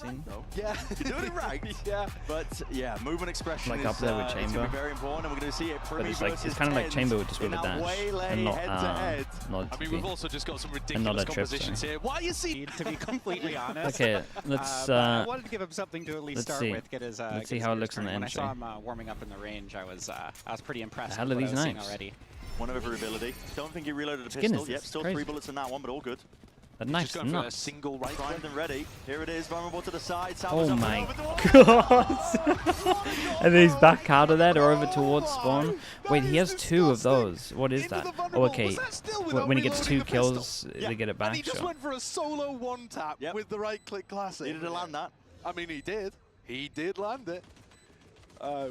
scene. No. Yeah, you're doing it right. Yeah. But yeah, movement expression like is up there with Chamber. very important, and we're going to see it. But Primmie it's like versus it's kind of like TenZ Chamber just with a in dash WAYLAY and not head-to-head. not I mean, we've also just got some not ridiculous a trip, compositions here. Why you see? To be completely honest. Okay, let's I wanted to give him something to at least start see. with. Get his. Let's get see his how it gears looks in the turning. When I entry. saw him warming up in the range, I was pretty impressed. How with are what these I was seeing knives? already. One over ability. Don't think he reloaded a Skin pistol. is Yep, this? still Crazy. 3 bullets in that one, but all good. that Just knife's going for a nuts. single right Primed and ready. Here it is, vulnerable to the side. Oh Salvas up my and over the wall. god! And then he's back out of that or over towards spawn. Wait, he has 2 of those. What is that? Oh, okay. When he gets 2 kills, they get it back. And he just Sure. went for a solo one tap with the right click classic. Needed to land that. I mean, he did. He did land it.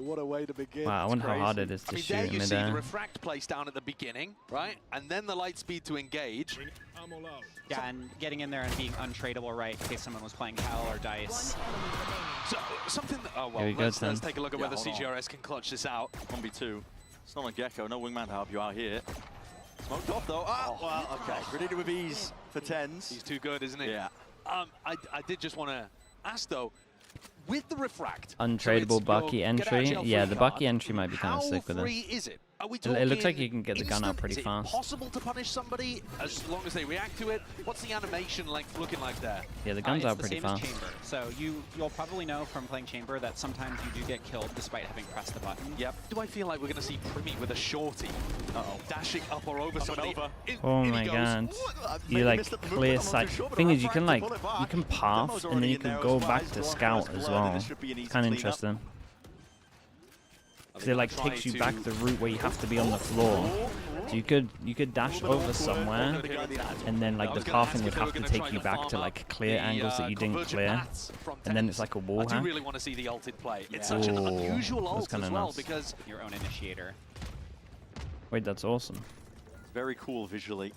What a way to begin. Wow, I It's wonder how hard crazy. it is to I mean, shoot there in you see the midair. refract place down at the beginning, right? And then the light speed to engage. Yeah, and getting in there and being untradeable, right, in case someone was playing Hell or Dice. So, something that, oh, Here we well, go, let's TenZ. take a look at Yeah, whether hold on. CGRS can clutch this out. 1v2. It's not a Gecko, no wingman to help you out here. Smoked off though. Ah, well, okay. Ready with ease for TenZ. He's too good, isn't he? Yeah. I did just want to ask, though, with the refract, Untradeable so it's Bucky your entry. get-out-of-jail-free Yeah, the card, Bucky entry might be kind of sick with How it. free is it? Are we It looks like talking you can get the gun out instant? pretty Is it fast. possible to punish somebody as long as they react to it? What's the animation length looking like there? Yeah, the gun's It's out the pretty same as fast. Chamber. So you'll probably know from playing Chamber that sometimes you do get killed despite having pressed the button. Yep. Do I feel like we're going to see Primmie with a shorty dashing up or over somebody? Oh In my he goes. god. Maybe You like missed up the clear movement, I'm not sight. too sure, but Thing the is, you can refract like to pull it back. you can Demo's path and already then you in there can as go well. back He's to going for scout his as blood, well. and this should be an easy It's kind of cleanup. interesting. Are Because they it like gonna takes try you back to- the route where you have to be on the floor. So you could dash over somewhere, and then like the pathing would have to take you back to like clear angles that you didn't clear, and then it's like a wall I do hack. really want to see the ulted play. It's such an Ooh, unusual that's ult kinda as well nuts. because Your own initiator. Wait, that's awesome. Very cool visually.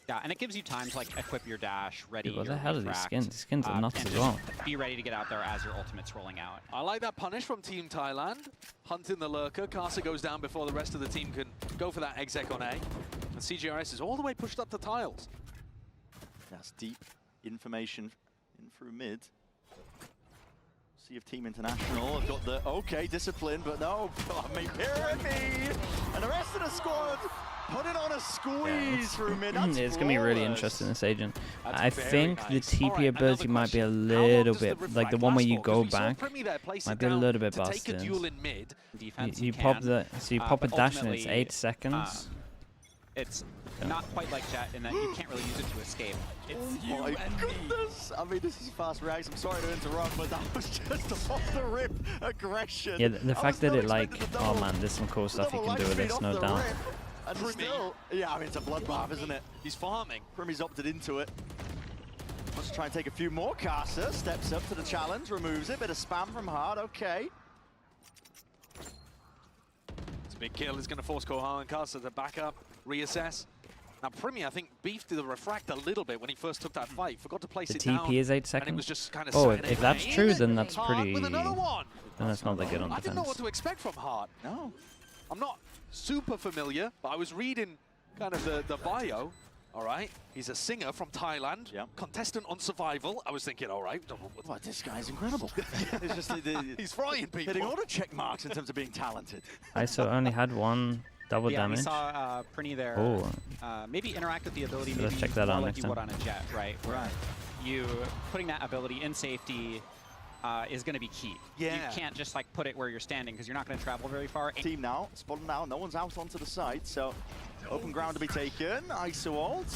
Yeah, and it gives you time to like equip your dash, ready. Dude, what your the hell are these refract, skins? These skins are nuts and as just well. Be ready to get out there as your ultimate's rolling out. I like that punish from Team Thailand. Hunting the lurker. Casa goes down before the rest of the team can go for that exec on A. And CGRS is all the way pushed up the tiles. That's deep information in through mid. See if Team International have got the discipline, but no. I mean, Primmie and the rest of the squad putting on a squeeze through mid. That's It's gonna be really flawless. interesting this agent. That's I very think the nice. TP Alright, ability another might be a question. How long little does the bit like the refract one where last you for? go 'Cause we saw back. Primmie there place Might it be a down little bit to take a busted. duel in mid. Defense, You pop can, the you pop a but dash and it's ultimately, 8 seconds. It's not quite like Jet in that you can't really use it to escape. It's Oh my goodness! I mean, this is fast reaction. I'm sorry to interrupt, but that was just off the rip aggression. Yeah, the I fact was that not it like, expecting the oh double- man, there's some cool the stuff you double can do light with speed this, off no the doubt. rip. And still, yeah, I mean, it's a bloodbath, isn't it? He's farming. Primmie's opted into it. Wants to try and take a few more. Casa steps up to the challenge, removes it. Bit of spam from Hard, okay. It's a big kill. It's going to force Kohan and Casa to back up, reassess. Now, Primmie, I think, beefed the refract a little bit when he first took that fight. Forgot to place The it down. TP is 8 And it seconds. was just kind of Oh, sitting if that's in. true, then that's Hart pretty. with another one. Then that's not that good on I didn't know what defense. to expect from Hart. No. I'm not super familiar, but I was reading kind of the bio. All right, he's a singer from Thailand, Yep. contestant on Survival. I was thinking, all right, What, this guy's incredible. It's just he's frying people. hitting all the check marks in terms of being talented. ISO only had one double yeah, we damage. saw Primmie there. Oh. Maybe interact with the ability. So maybe let's check that more out like next you time. would on a Jet, right? Where Right. you putting that ability in safety is going to be key. Yeah. You can't just like put it where you're standing because you're not going to travel very far. Team now, spotted now, no one's out onto the side, so open ground to be taken. ISO ult,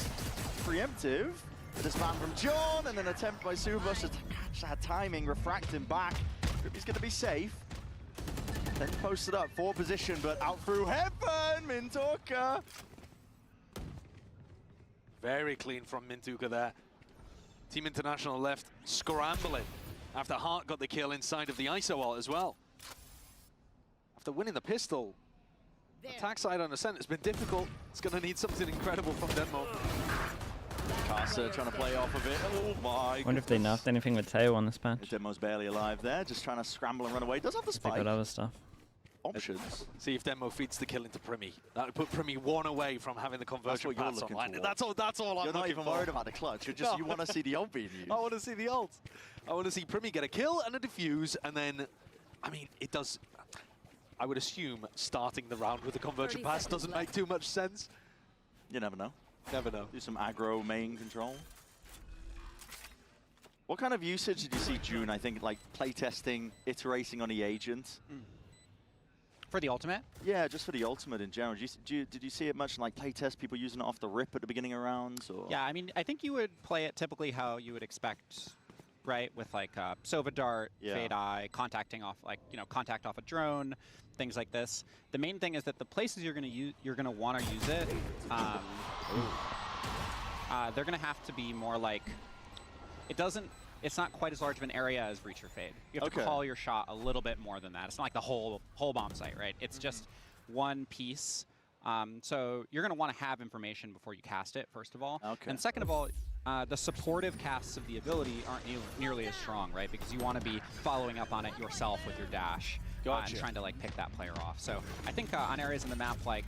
preemptive. With a spam from John, and an attempt by Subas to catch that timing, refract him back. He's going to be safe. Then posted up, 4 position, but out through heaven, Mintoka. Very clean from Mintuka there. Team International left scrambling after Hart got the kill inside of the ISO ult as well. After winning the pistol, attack side on ascent has been difficult. It's going to need something incredible from Denmo. Casa trying to play off of it. Oh my. Wonder if they nerfed anything with Teo on this patch. Demo's barely alive there, just trying to scramble and run away. Does have the They spike. got other stuff. Options. See if Denmo feeds the kill into Primmie. That would put Primmie 1 away from having the conversion what you're paths looking online. for. That's all I'm You're not looking even for. worried about the clutch. You're just, No. you want to see the ult being used. I want to see the ult. I want to see Primmie get a kill and a defuse, and then, I mean, it does. I would assume starting the round with a conversion pass doesn't make too much sense. You never know. Never know. Do some aggro main control. What kind of usage did you see, June? I think like playtesting, iterating on the agent. For the ultimate? Yeah, just for the ultimate in general. Did you see it much in like playtest, people using it off the rip at the beginning of rounds? Or? Yeah, I mean, I think you would play it typically how you would expect, right? With like Sova Dart, Fade Eye, contacting off, like, you know, contact off a drone, things like this. The main thing is that the places you're gonna want to use it, they're gonna have to be more like, it's not quite as large of an area as Reach or Fade. You have to call your shot a little bit more than that. It's not like the whole bomb site, right? It's just one piece. So you're going to want to have information before you cast it, first of all. And second of all, the supportive casts of the ability aren't nearly as strong, right? Because you want to be following up on it yourself with your dash. And trying to like pick that player off. So I think on areas in the map like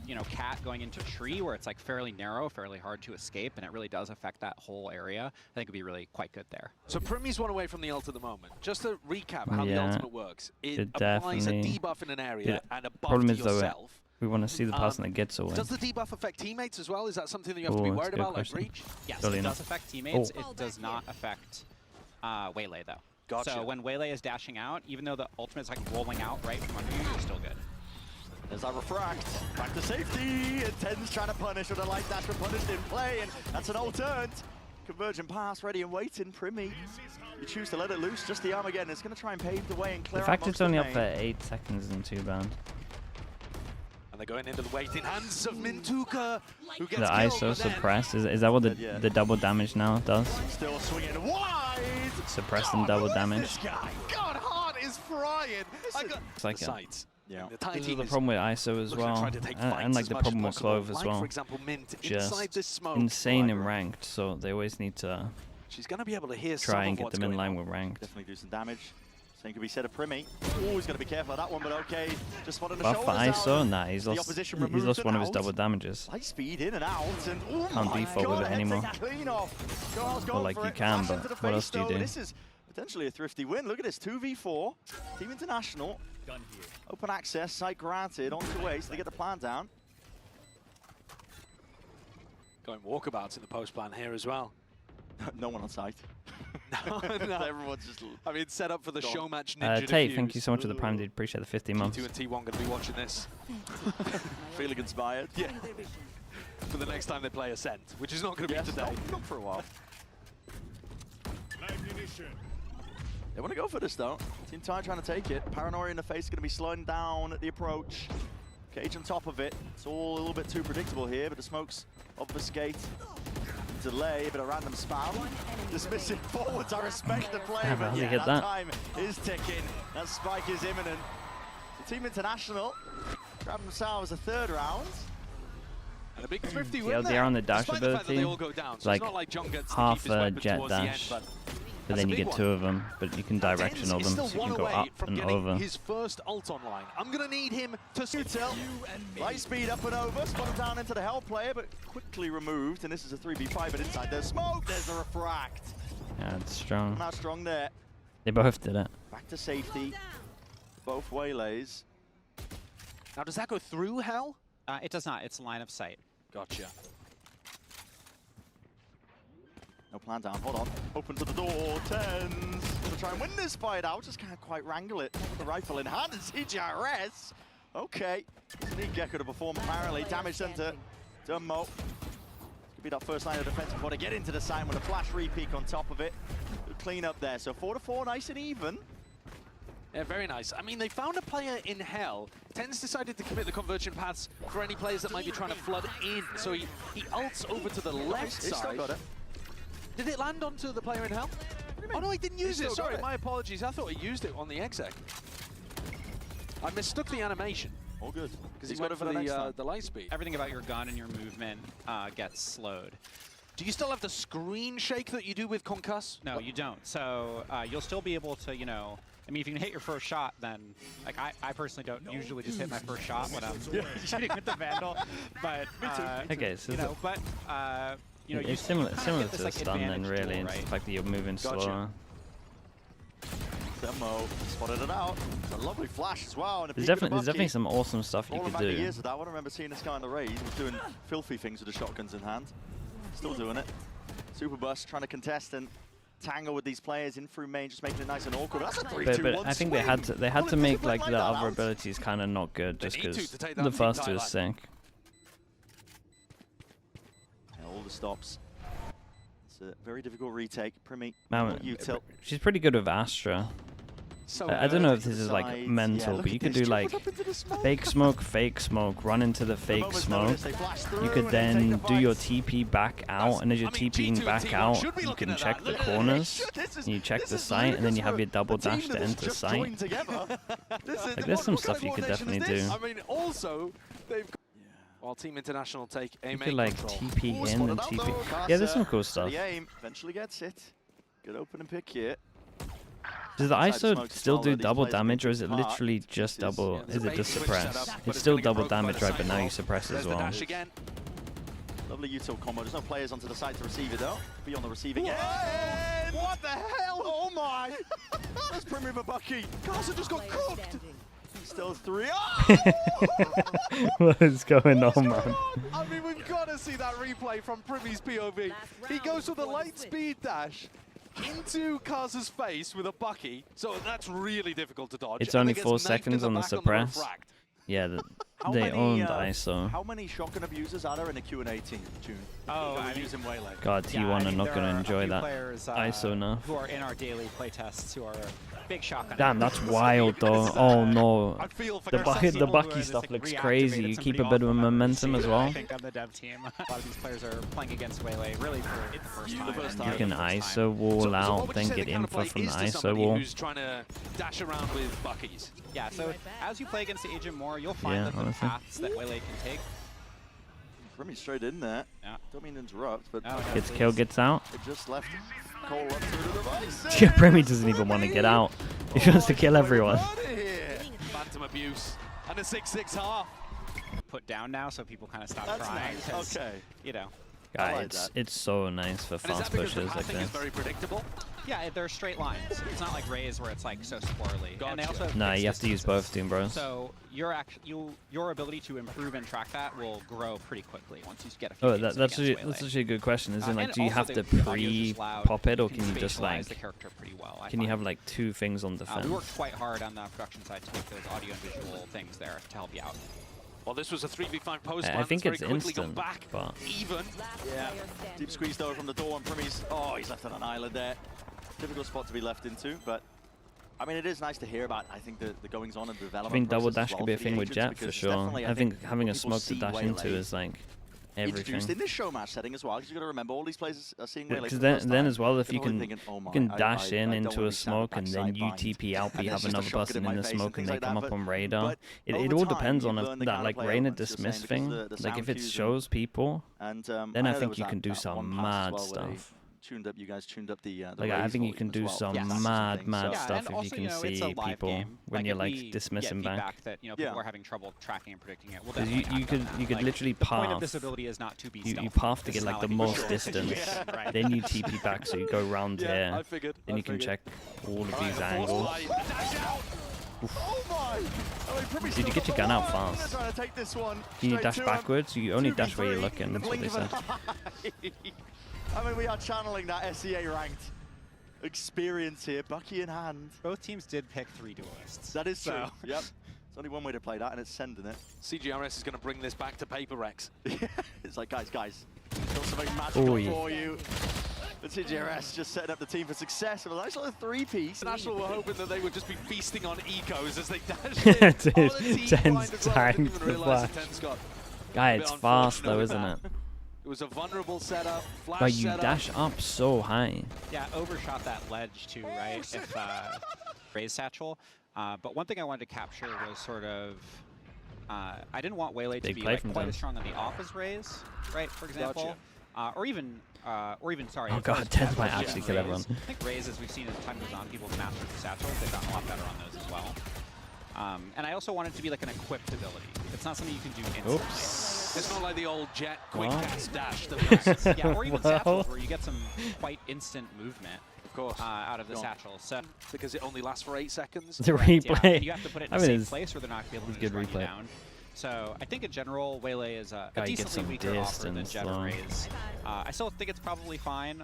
you know, Cat going into Tree, where it's like fairly narrow, fairly hard to escape, and it really does affect that whole area, I think it'd be really quite good there. So Primmie's one away from the ult at the moment. Just to recap how the ultimate works, it applies a debuff in an area and a buff to yourself. We want to see the person that gets away. Does the debuff affect teammates as well? Is that something that you have to be worried about, like Reach? Yes, it does affect teammates. It does not affect WAYLAY though. Gotcha. So when WAYLAY is dashing out, even though the ultimate's like rolling out right from under you, you're still good. There's that refract. Back to safety. And TenZ trying to punish with a light dash, but punished in play. And that's an ult turned. Convergent pass ready and waiting. Primmie. You choose to let it loose. Just the Armageddon. It's going to try and pave the way and clear out. The fact it's only up for 8 seconds isn't too bad. And they're going into the waiting hands of Mintuka, who gets the ISO suppress. Is that what the double damage now does? Still swinging wide. Suppress and double damage. This guy. God, heart is frying. It's like sights. Yeah. This is the problem with ISO as well, and like the problem with Clove as well. For example, Mint just this smoke, insane in ranked, so they always need to She's going to be able to hear try and get them in line with ranked. Definitely do some damage. Same could be said of Primmie. Always got to be careful of that one, but okay. Just spotting the Buff for ISO, nah, he's lost one of his out. double damages. Light speed in and out, and oh Can't my default God, with it anymore. Well, like you can, but what else do you do? This is potentially a thrifty win. Look at this, 2v4. Team International. Open access, site granted, on to way, so they get the plan down. Going walkabouts in the post plan here as well. No one on site. No. Everyone's just. I mean, set up for the Showmatch ninja. Tate, thank you so much for the Prime, dude. Appreciate the 50 months. T2 and T1 going to be watching this. Feeling inspired. Yeah. For the next time they play Ascent, which is not going to be today. Not for a while. They want to go for this though. Team Ty trying to take it. Paranoia in the face, going to be slowing down at the approach. Cage on top of it. It's all a little bit too predictable here, but the smokes obfuscate. Delay, a bit of random spam. Dismissive forwards, I respect the play, but yeah, that time is ticking. That spike is imminent. The Team International grab themselves a third round. And a big thrifty win there on the dash ability, like half a jet dash, but then you get 2 of them, but you can directional them, so you can go up and over. His first ult online. I'm going to need him to Util. Light speed up and over, spot him down into the Hell player, but quickly removed, and this is a 3v5, but inside there's smoke, there's the refract. Yeah, it's strong. Not strong there. They both did it. Back to safety. Both waylays. Now, does that go through Hell? It does not. It's line of sight. Gotcha. No plan down. Hold on. Open to the door. TenZ to try and win this fight out. Just can't quite wrangle it. With the rifle in hand and CGRS. Okay. Need Gecko to perform apparently. Damage done to Dumbo. Could be that first line of defense before they get into the side with a flash repeak on top of it. Good clean up there. So 4-4, nice and even. Yeah, very nice. I mean, they found a player in Hell. TenZ decided to commit the conversion paths for any players that might be trying to flood in. So he ults over to the left side. Still got it. Did it land onto the player in Hell? Oh no, he didn't use it. Sorry, my apologies. I thought he used it on the exec. I mistook the animation. All good. Because he went for the light speed. Everything about your gun and your movement gets slowed. Do you still have the screen shake that you do with Concuss? No, you don't. So you'll still be able to, you know, I mean, if you can hit your first shot, then, like, I personally don't usually just hit my first shot when I'm shooting with the Vandal, but, okay, so you know, but, you know, it's similar to the stun then, really. It's the fact that you're moving slower. Demo spotted it out. It's a lovely flash as well. And There's definitely some awesome stuff you could do. Years of that. I don't remember seeing this guy on the raid. He was doing filthy things with the shotguns in hand. Still doing it. Super Bus trying to contest and tangle with these players in through main, just making it nice and awkward. That's a 3-2-1 but I think they had to make like the other abilities kind of not good just because the first two is sick. Yeah, all the stops. It's a very difficult retake. Primmie, she's pretty good with Astra. I don't know if this is like mental, but you could do like fake smoke, run into the fake smoke. You could then do your TP back out, and as you're TPing back out, you can check the corners, and you check the site, and then you have your double dash to enter site. Like there's some stuff you could definitely do. I mean, also, they've got while Team International take a You main could like control. TP in and TP. Yeah, there's some cool stuff. The aim eventually gets it. Good open and pick here. Does the ISO still do double damage, or is it literally just double? Is it just suppress? It's still double damage, right? But now you suppress as well. Lovely util combo. There's no players onto the side to receive it though. Be on the receiving end. What the hell? Oh my! That's Primmie with Bucky. Carson just got cooked. Still 3. Oh! What is going on, man? I mean, we've got to see that replay from Primmie's POV. He goes for the light speed dash into Kaza's face with a Bucky, so that's really difficult to dodge. It's only 4 seconds on the suppress. Yeah, they owned ISO. How many shotgun abusers are there in the Q&A team, June? Oh, I using WAYLAY. God, T1 are not going to enjoy that ISO enough. Who are in our daily playtests who are big shotgun. Damn, that's wild though. Oh no. The Bucky this, stuff like, looks reactivated crazy. You keep a bit of momentum as well. I think on the dev team, a lot of these players are playing against WAYLAY really for the first time. You can ISO wall out, then get info from the ISO wall. Who's trying to dash around with Buckies. Yeah, so as you play against the agent more, you'll find that the paths that WAYLAY can take. Primmie straight in there. Yeah. Don't mean to interrupt, but Gets kill, gets out. it just left Cole up through the device. Yeah, Primmie doesn't even want to get out. He wants to kill everyone. Phantom abuse and a 6-6 half. Put down now, so people kind of stop That's crying. nice. Okay. You know. Guy, it's so nice for And is that fast because the pushes like pathing is this. very predictable? Yeah, they're straight lines. It's not like Rays where it's like so squirrely. And they also Nah, you have to use both, Doom Bros. So your ability to improve and track that will grow pretty quickly once you get a few Oh, games that's against actually a good question. Is in like, and do you also have to the audio is just loud. pre-pop it, or You can you just spatialize like? the character pretty well, I Can you find. have like 2 things on defense? We worked quite hard on the production side to make those audio and visual things there to help you out. Well, this was a 3v5 post. I think it's very instant, back but even. Yeah. Deep squeeze though from the door, and Primmie's. Oh, he's left on an island there. Difficult spot to be left into, but I mean, it is nice to hear about. I think the goings on and the development. I think double process as dash well could be a for the thing with agents, Jet for because sure. definitely, I think having a people smoke to see dash WAYLAY into is like introduced everything. in this Showmatch setting as well, because you got to remember all these players are seeing WAYLAY. Because then as well, if you can thinking, oh my, you can dash I in don't into wanna a be smoke and then backside you bind. TP out, but And you there's have just a another shotgun person in in my the face smoke and and they things come like up that, on radar. but It over all time, depends you on learn the that kind of like play Reina elements you're dismiss saying, thing. because the Like if sound it cues shows people, and then know I there think was you can do that some one pass as mad well where they stuff. tuned up, you guys tuned up the Like I raise think you volume can as do well. some Yes. mad So- stuff and if you also, can it's a see live people game. when you're if like we dismissing get back. feedback that people Yeah. are having trouble tracking and predicting it. We'll Because definitely you have that. could Like, literally the point of path. this ability is not to be You stealthy. path to It's get not like the you most should- distance. Yeah, right. Then you TP back, so you go round here. I figured. Then you can check all of these Alright, angles. dash out. Oh my! I mean, Primmie's Dude, you still get your got gun out the wall. fast. They're trying to take this one Can you straight dash to him. backwards? You only 2v3 dash where you're in looking. the That's what they blink said. of an eye. I mean, we are channeling that SEA ranked experience here, Bucky in hand. Both teams did pick 3 duelists. That is true. So- Yep. There's only one way to play that, and it's sending it. CGRS is going to bring this back to Paper Rex. It's like, guys, got something magical Oi. for you. But CGRS just setting up the team for success. With a nice little 3-piece. National were hoping that they would just be feasting on ecos as they dash in. Dude, Oh, the team TenZ blind as well. I didn't tanked even the realise that flash. TenZ got Guy, a bit it's fast though, unfortunate with isn't that. it? It was a vulnerable setup, flash But you setup. dash up so high. Yeah, overshot that ledge too, right? If Raise Satchel. But one thing I wanted to capture was sort of, I didn't want WAYLAY to Big be play like, from quite them. as strong on the off as Raise, right? For example, or even sorry. Oh as god, far as TenZ might Raise. actually kill everyone. I think Raise, as we've seen as time goes on, people have mastered the satchels. They've gotten a lot better on those as well. And I also want it to be like an equipped ability. It's not something you can do instantly. Oops. It's not like the old Jet quick What? cast dash that was Yeah, or even Well. satchels where you get some quite instant movement. of course. Out of the satchel. So because it only lasts for 8 seconds. The correct, yeah. replay. And you have to put it in I a mean, safe place where they're not going to be able to good just run you replay. down. So I think in general, WAYLAY is a Gotta get decently some weaker offer than distance, Jet though. or Raze. I still think it's probably fine,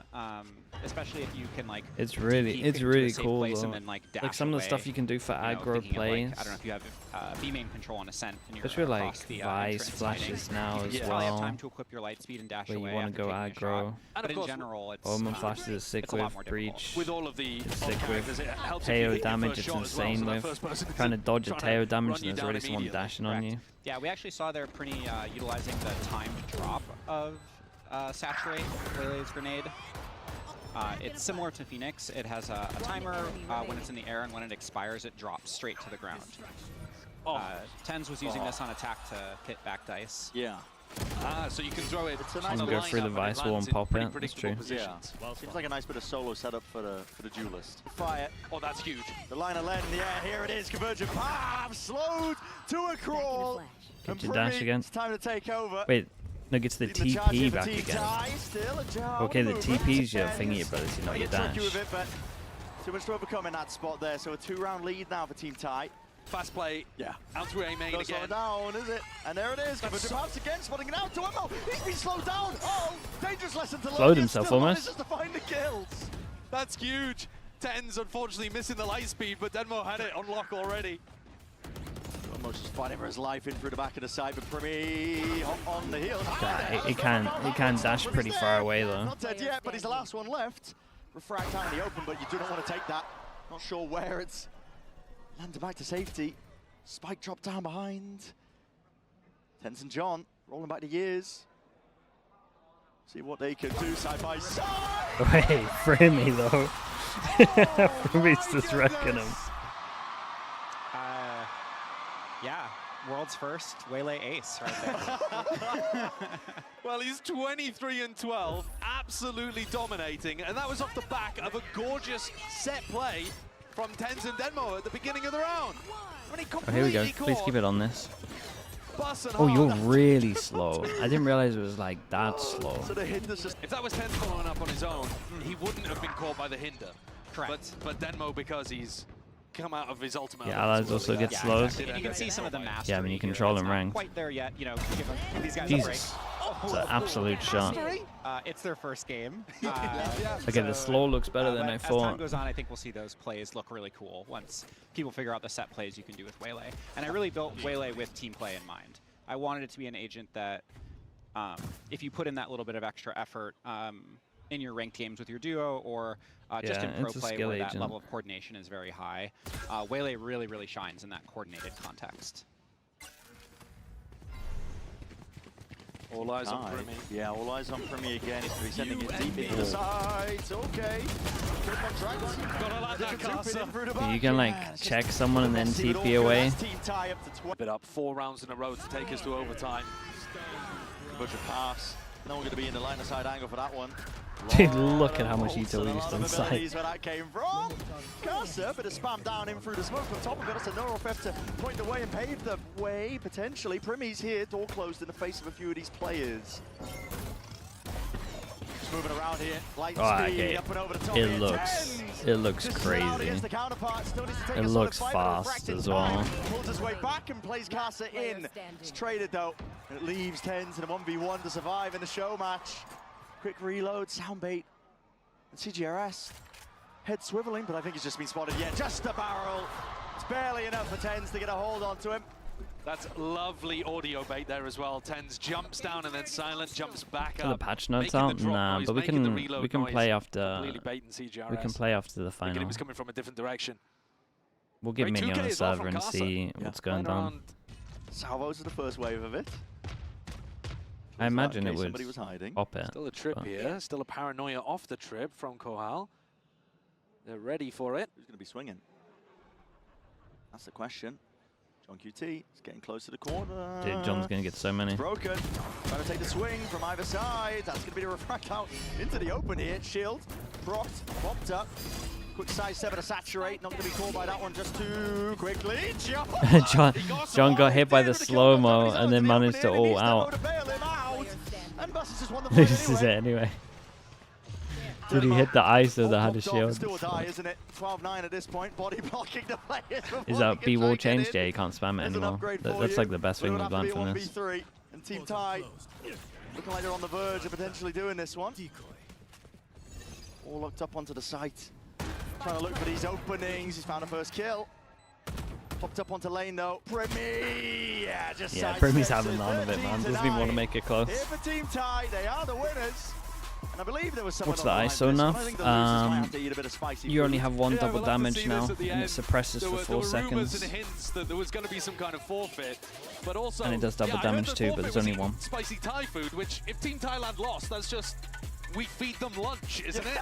especially if you can like. It's peek really into a safe cool place though. and then, like some of the dash stuff away, you can do for you know, aggro thinking of, plays. like, I don't know if you have B main control on Ascent and you're Especially like across the Vice entrance flashes hiding. now as You probably have well. time to equip your light speed and dash Where you away want after to go taking a shot. aggro. And But of in course, general, it's Omen flashes is sick it's a lot with more breach. difficult. with all of the It's sick characters, with it helps if you Teo hit your damage. first It's shot as well, insane so that with first person trying to dodge a trying to Teo run damage, you and there's down already someone immediately. dashing on you. Yeah, we actually saw there Primmie utilizing the timed drop of Saturate, WAYLAY's grenade. It's similar to Phoenix. It has a timer when it's in the air, and when it expires, it drops straight to the ground. TenZ was using this on attack to hit back dice. Yeah. So you can throw it. It's a on nice the go through the lineup Vice it wall lands and in pop pretty it, that's predictable true. positions. Seems like a nice bit of solo setup for the duelist. Fire. Oh, that's huge. The line of lead in the air. Here it is. Convergent. Bam! Slowed to a crawl. Get your dash again. It's time to take over. Wait, no, gets the Leading charge here TP for back Team again. TenZ. Still a jar Okay, the movement. TP's your TenZ. thingy, but it's not your Get tricky dash. with it, but too much to overcome in that spot there. So a 2-round lead now for Team TenZ. Fast play. Yeah. Out to A main Don't slow again. it down, is it? And there it is. Convergent pounce again, spotting it out to Emmo. He's been slowed down. Oh, dangerous lesson to learn. Slowed He himself still almost. manages to find the kills. That's huge. TenZ unfortunately missing the light speed, but Denmo had it on lock already. Almost just fighting for his life in through the back of the side, but Primmie on the heels. He can dash pretty far away though. Not dead yet, but he's the last one left. Refract out in the open, but you do not want to take that. Not sure where it's landed back to safety. Spike dropped down behind. TenZ and John rolling back to years. See what they can do side by side. Wait, Primmie though. Primmie's just wrecking him. Yeah, world's first WAYLAY ace right there. Well, he's 23-12, absolutely dominating, and that was off the back of a gorgeous set play from TenZ and Denmo at the beginning of the round. When he Oh, here we go. completely Please caught keep it on this. Bus and Oh, you're hard. really slow. I didn't realize it was like that slow. So the hit that's just If that was TenZ following up on his own, he wouldn't have been caught by the hinder. Correct. But Denmo, because he's come out of his ultimate. Yeah, allies also get Yeah, slows. exactly. And you can see some of the mastery. Yeah, I mean, you here. control It's him not ranked. quite there yet, you know, give these guys a break. Jesus. It's an absolute shot. It's their first game. Okay, the slow looks better than but I as time thought. goes on, I think we'll see those plays look really cool once people figure out the set plays you can do with WAYLAY. And I really built WAYLAY with team play in mind. I wanted it to be an agent that, if you put in that little bit of extra effort in your ranked games with your duo or just in pro it's a play skill where that agent. level of coordination is very high, WAYLAY really, really shines in that coordinated context. All eyes on Primmie. Yeah, all eyes on Primmie again. He's going to be sending it deep into the sides. Okay. Gotta like that Casa. You can like check someone and then TP away. Bit up 4 rounds in a row to take us to overtime. Butcher pass. No one going to be in the line of side angle for that one. Dude, look at how much Ito used on site. Where that came from. Casa, bit of spam down in through the smoke. On top of it, it's a Neurofeft to point the way and pave the way, potentially. Primmie's here, door closed in the face of a few of these players. Just moving around here, light speed, okay. up and over the top It here. looks Just crazy. out against the counterpart, still needs to take It a solid looks fight, but fast Refracted as well. pulls his way back and plays Casa in. It's traded though. It leaves TenZ in a 1v1 to survive in the show match. Quick reload, soundbait, and CGRS. Head swiveling, but I think he's just been spotted. Yeah, just a barrel. It's barely enough for TenZ to get a hold onto him. That's lovely audio bait there as well. TenZ jumps down and then silent jumps back So up. the patch notes making the out? drop Nah, noise, but we making the can reload play noise, after completely baiting CGRS. we can play after the Thinking final. it was coming from a different direction. We'll get Very Mini on 2K the as well server from and Casa. see what's going Right on. around Salvos are the first wave of it. I imagine it Somebody would was hiding. pop it. Still a trip but- here. Still a paranoia off the trip from Kohal. They're ready for it. Who's going to be swinging? That's the question. John QT is getting close to the corner. Dude, John's gonna get so many. Broken. Trying to take the swing from either side. That's going to be the refract out into the open here. Shield. Propped. Popped up. Quick size 7 to saturate. Not going to be called by that one just too quickly. John got hit by the slow-mo and then managed to ult out. And Bus has just won the fight This is anyway. it anyway. Did he hit the ISO that had a Popped off, shield? it's do or die, isn't it? 12-9 at this point. Body blocking the players. Is that B wall changed? Yeah, you can't spam it anymore. That's like the best thing we've learned from this. 1v3, and Team Ty looking like they're on the verge of potentially doing this one. All looked up onto the site. Trying to look for these openings. He's found a first kill. Popped up onto lane though. Primmie! Yeah, just Primmie's having none of it, man. Doesn't even want to make it close. Here for Team Ty, they are the winners. And I believe there was someone What's the on ISO now? You only have one double damage now, and end. it suppresses for 4 seconds. And hints that there was going to be some kind of forfeit, but also, And it does double damage too, but there's only one. Spicy Thai food, which if Team Thailand lost, that's just we feed them lunch, isn't it?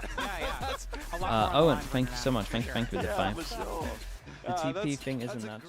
Yeah. Owen, thank you so much. Thank you for the Yeah, 5. for sure. The TP thing isn't that.